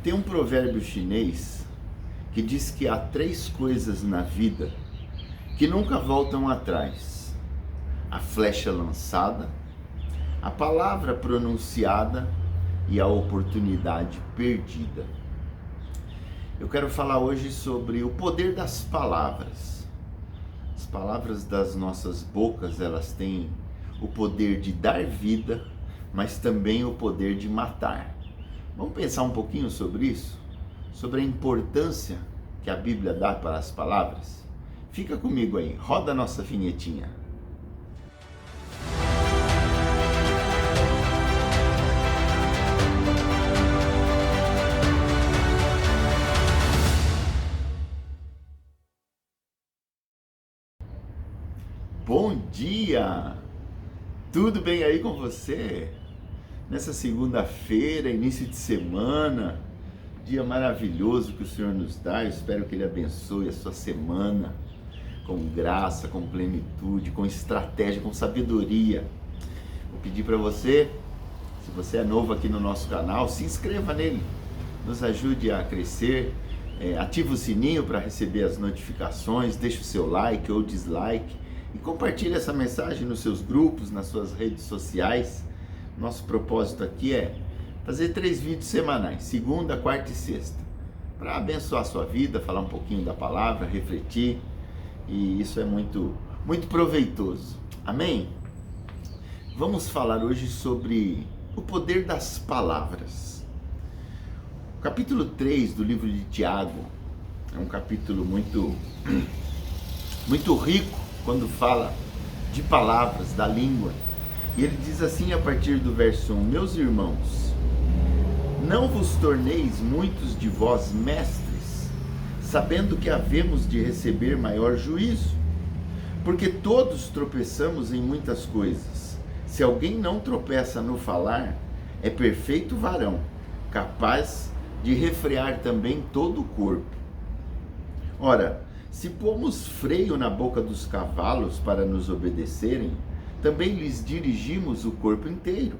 Tem um provérbio chinês que diz que há três coisas na vida que nunca voltam atrás: a flecha lançada, a palavra pronunciada e a oportunidade perdida. Eu quero falar hoje sobre o poder das palavras. As palavras das nossas bocas, elas têm o poder de dar vida, mas também o poder de matar. Vamos pensar um pouquinho sobre isso? Sobre a importância que a Bíblia dá para as palavras? Fica comigo aí, roda a nossa vinhetinha. Bom dia! Tudo bem aí com você? Nessa segunda-feira, início de semana, dia maravilhoso que o Senhor nos dá. Eu espero que Ele abençoe a sua semana com graça, com plenitude, com estratégia, com sabedoria. Vou pedir para você, se você é novo aqui no nosso canal, se inscreva nele, nos ajude a crescer, ative o sininho para receber as notificações, deixe o seu like ou dislike e compartilhe essa mensagem nos seus grupos, nas suas redes sociais. Nosso propósito aqui é fazer 3 vídeos semanais, segunda, quarta e sexta, para abençoar a sua vida, falar um pouquinho da palavra, refletir, e isso é muito proveitoso. Amém? Vamos falar hoje sobre o poder das palavras. O capítulo 3 do livro de Tiago é um capítulo muito rico quando fala de palavras, da língua. E ele diz assim a partir do verso 1: Meus irmãos, não vos torneis muitos de vós mestres, sabendo que havemos de receber maior juízo, porque todos tropeçamos em muitas coisas. Se alguém não tropeça no falar, é perfeito varão, capaz de refrear também todo o corpo. Ora, se pomos freio na boca dos cavalos para nos obedecerem, também lhes dirigimos o corpo inteiro.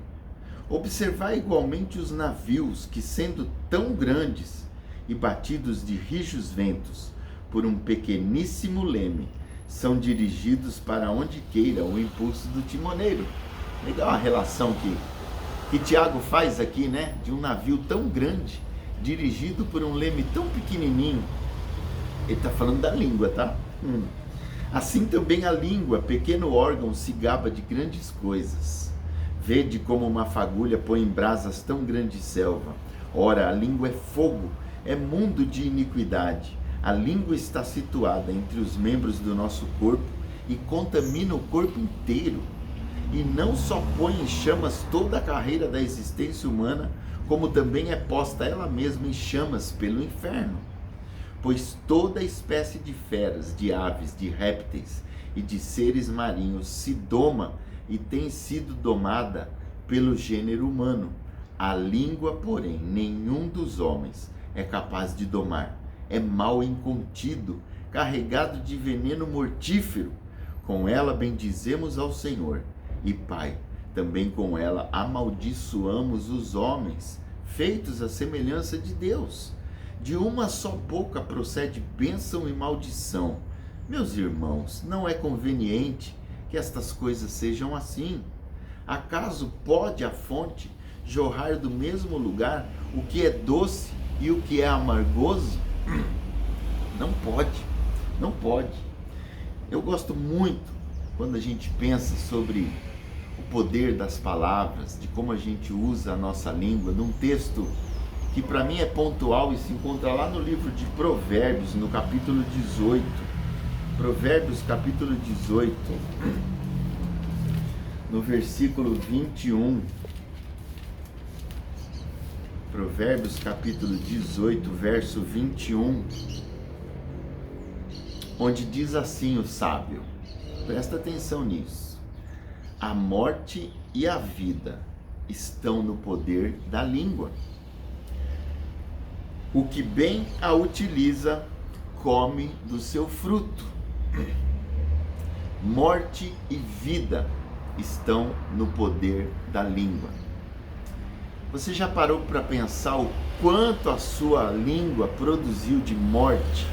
Observai igualmente os navios, que sendo tão grandes e batidos de rijos ventos por um pequeníssimo leme, são dirigidos para onde queira o impulso do timoneiro. Legal a relação que Tiago faz aqui, né? De um navio tão grande, dirigido por um leme tão pequenininho. Ele está falando da língua, tá? Assim também a língua, pequeno órgão, se gaba de grandes coisas. Vede como uma fagulha põe em brasas tão grande selva. Ora, a língua é fogo, é mundo de iniquidade. A língua está situada entre os membros do nosso corpo e contamina o corpo inteiro. E não só põe em chamas toda a carreira da existência humana, como também é posta ela mesma em chamas pelo inferno. Pois toda espécie de feras, de aves, de répteis e de seres marinhos se doma e tem sido domada pelo gênero humano. A língua, porém, nenhum dos homens é capaz de domar. É mal incontido, carregado de veneno mortífero. Com ela bendizemos ao Senhor e Pai. Também com ela amaldiçoamos os homens, feitos à semelhança de Deus. De uma só boca procede bênção e maldição. Meus irmãos, não é conveniente que estas coisas sejam assim. Acaso pode a fonte jorrar do mesmo lugar o que é doce e o que é amargoso? Não pode, não pode. Eu gosto muito quando a gente pensa sobre o poder das palavras, de como a gente usa a nossa língua, num texto que para mim é pontual e se encontra lá no livro de Provérbios, no capítulo 18. Provérbios, capítulo 18, no versículo 21. Provérbios, capítulo 18, verso 21, onde diz assim o sábio, presta atenção nisso: a morte e a vida estão no poder da língua. O que bem a utiliza, come do seu fruto. Morte e vida estão no poder da língua. Você já parou para pensar o quanto a sua língua produziu de morte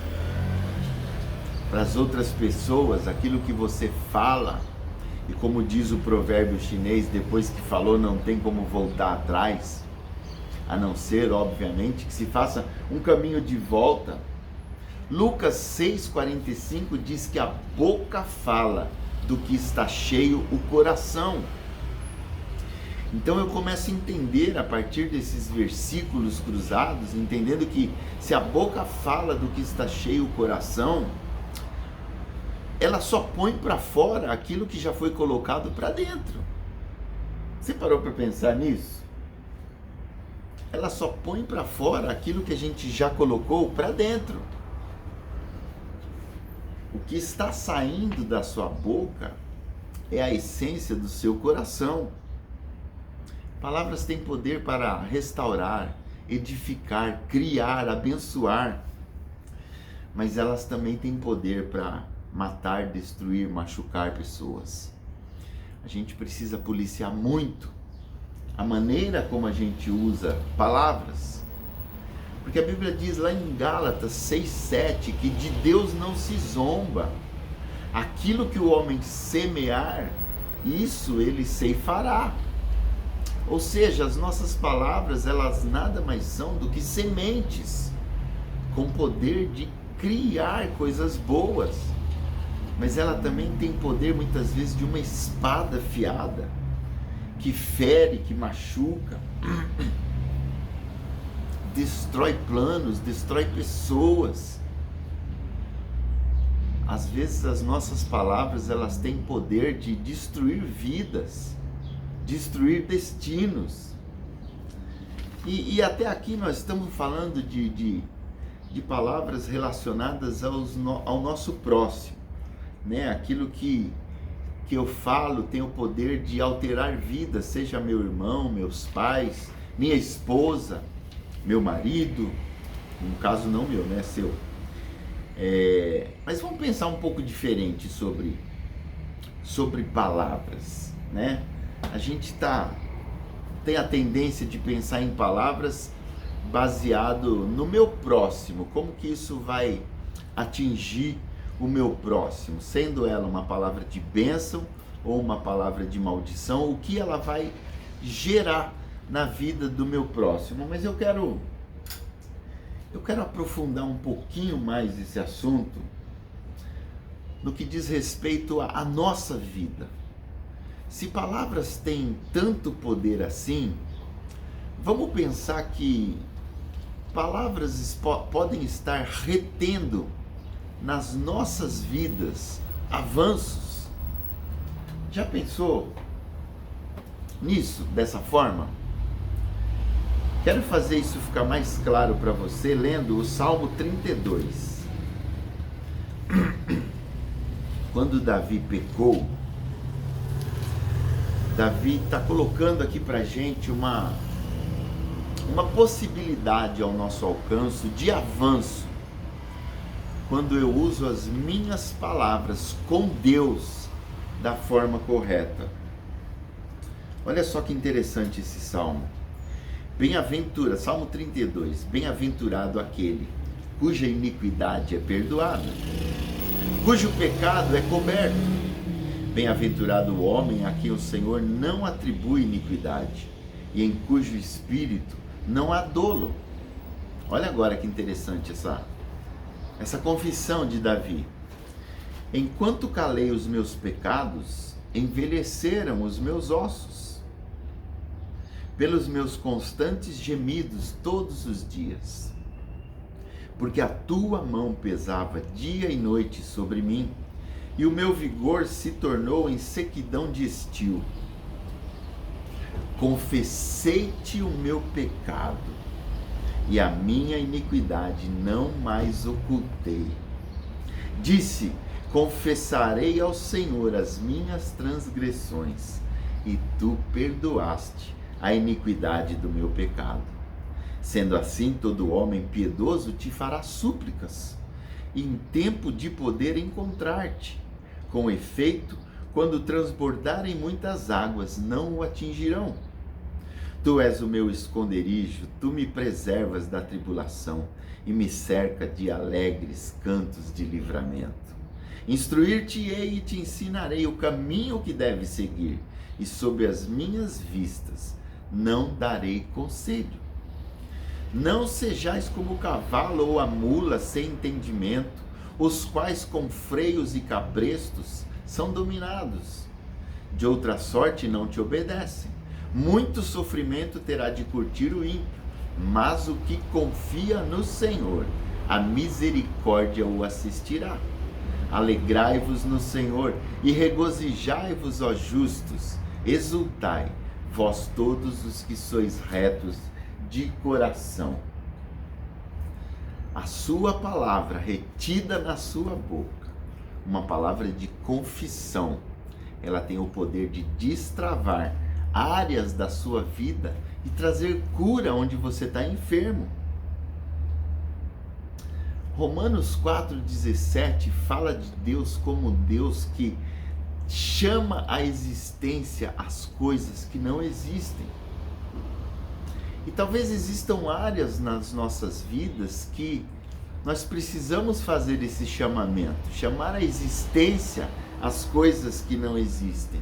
para as outras pessoas, aquilo que você fala? E como diz o provérbio chinês, depois que falou não tem como voltar atrás, a não ser, obviamente, que se faça um caminho de volta. Lucas 6,45 diz que a boca fala do que está cheio o coração. Então eu começo a entender a partir desses versículos cruzados, entendendo que se a boca fala do que está cheio o coração, ela só põe para fora aquilo que já foi colocado para dentro. Você parou para pensar nisso? Ela só põe para fora aquilo que a gente já colocou para dentro. O que está saindo da sua boca é a essência do seu coração. Palavras têm poder para restaurar, edificar, criar, abençoar, mas elas também têm poder para matar, destruir, machucar pessoas. A gente precisa policiar muito a maneira como a gente usa palavras, porque a Bíblia diz lá em Gálatas 6,7 que de Deus não se zomba. Aquilo que o homem semear, isso ele ceifará. Ou seja, as nossas palavras, elas nada mais são do que sementes com poder de criar coisas boas, mas ela também tem poder muitas vezes de uma espada afiada que fere, que machuca, destrói planos, destrói pessoas. Às vezes as nossas palavras, elas têm poder de destruir vidas, destruir destinos. E até aqui nós estamos falando de palavras relacionadas ao nosso próximo, né? Aquilo que eu falo tem o poder de alterar vidas, seja meu irmão, meus pais, minha esposa, meu marido, no caso não meu, né? Seu. Mas vamos pensar um pouco diferente sobre palavras, né? A gente tem a tendência de pensar em palavras baseado no meu próximo, como que isso vai atingir o meu próximo, sendo ela uma palavra de bênção ou uma palavra de maldição, o que ela vai gerar na vida do meu próximo. Mas eu quero aprofundar um pouquinho mais esse assunto no que diz respeito à nossa vida. Se palavras têm tanto poder assim, vamos pensar que palavras podem estar retendo nas nossas vidas avanços. Já pensou nisso, dessa forma? Quero fazer isso ficar mais claro para você lendo o Salmo 32. Quando Davi pecou, Davi está colocando aqui para a gente uma possibilidade ao nosso alcance de avanço, quando eu uso as minhas palavras com Deus da forma correta. Olha só que interessante esse salmo. Salmo 32, bem-aventurado aquele cuja iniquidade é perdoada, cujo pecado é coberto. Bem-aventurado o homem a quem o Senhor não atribui iniquidade e em cujo espírito não há dolo. Olha agora que interessante essa confissão de Davi. Enquanto calei os meus pecados, envelheceram os meus ossos, pelos meus constantes gemidos todos os dias. Porque a tua mão pesava dia e noite sobre mim, e o meu vigor se tornou em sequidão de estio. Confessei-te o meu pecado, e a minha iniquidade não mais ocultei. Disse: confessarei ao Senhor as minhas transgressões, e tu perdoaste a iniquidade do meu pecado. Sendo assim, todo homem piedoso te fará súplicas, e em tempo de poder encontrar-te. Com efeito, quando transbordarem muitas águas, não o atingirão. Tu és o meu esconderijo, tu me preservas da tribulação e me cerca de alegres cantos de livramento. Instruir-te-ei e te ensinarei o caminho que deves seguir, e sob as minhas vistas não darei conselho. Não sejais como o cavalo ou a mula sem entendimento, os quais com freios e cabrestos são dominados. De outra sorte não te obedecem. Muito sofrimento terá de curtir o ímpio, mas o que confia no Senhor, a misericórdia o assistirá. Alegrai-vos no Senhor e regozijai-vos, ó justos, exultai, vós todos os que sois retos de coração. A sua palavra retida na sua boca, uma palavra de confissão, ela tem o poder de destravar áreas da sua vida e trazer cura onde você está enfermo. Romanos 4,17 fala de Deus como Deus que chama à existência as coisas que não existem. E talvez existam áreas nas nossas vidas que nós precisamos fazer esse chamamento, chamar à existência as coisas que não existem.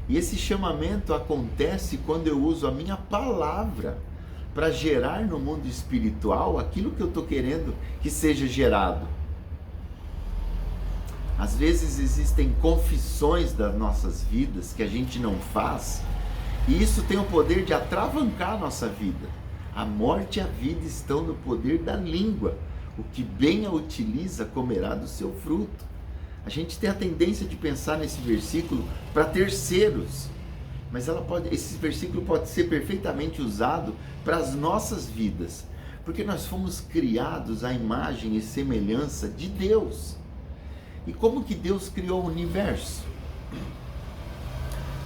E esse chamamento acontece quando eu uso a minha palavra para gerar no mundo espiritual aquilo que eu estou querendo que seja gerado. Às vezes existem confissões das nossas vidas que a gente não faz, e isso tem o poder de atravancar a nossa vida. A morte e a vida estão no poder da língua. O que bem a utiliza comerá do seu fruto. A gente tem a tendência de pensar nesse versículo para terceiros, mas esse versículo pode ser perfeitamente usado para as nossas vidas, porque nós fomos criados à imagem e semelhança de Deus. E como que Deus criou o universo?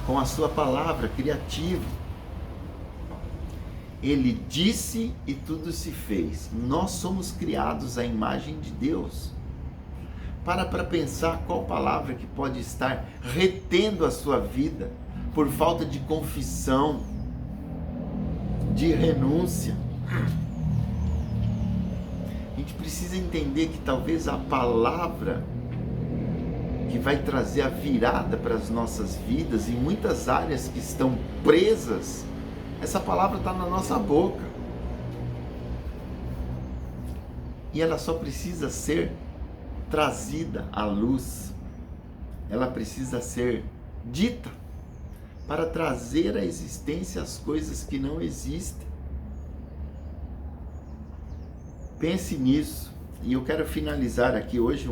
Com a sua palavra criativa. Ele disse e tudo se fez. Nós somos criados à imagem de Deus. Para pensar qual palavra que pode estar retendo a sua vida por falta de confissão, de renúncia. A gente precisa entender que talvez a palavra que vai trazer a virada para as nossas vidas, em muitas áreas que estão presas, essa palavra está na nossa boca. E ela só precisa ser trazida à luz, ela precisa ser dita para trazer à existência as coisas que não existem. Pense nisso, e eu quero finalizar aqui hoje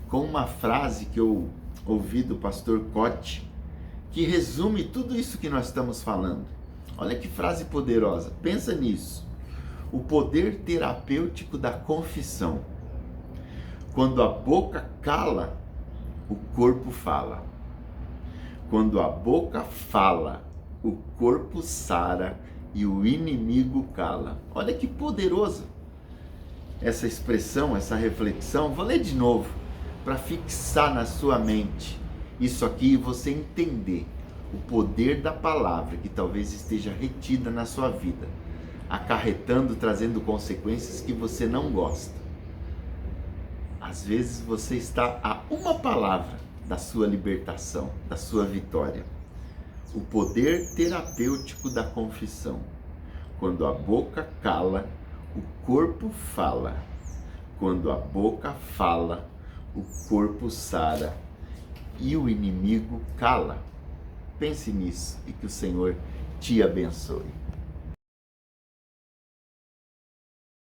com uma frase que eu ouvi do pastor Cote, que resume tudo isso que nós estamos falando. Olha que frase poderosa, pensa nisso. O poder terapêutico da confissão. Quando a boca cala, o corpo fala. Quando a boca fala, o corpo sara e o inimigo cala. Olha que poderosa essa expressão, essa reflexão. Vou ler de novo, para fixar na sua mente isso aqui e você entender o poder da palavra que talvez esteja retida na sua vida, acarretando, trazendo consequências que você não gosta. Às vezes você está a uma palavra da sua libertação, da sua vitória. O poder terapêutico da confissão. Quando a boca cala, o corpo fala. Quando a boca fala, o corpo sara e o inimigo cala. Pense nisso e que o Senhor te abençoe.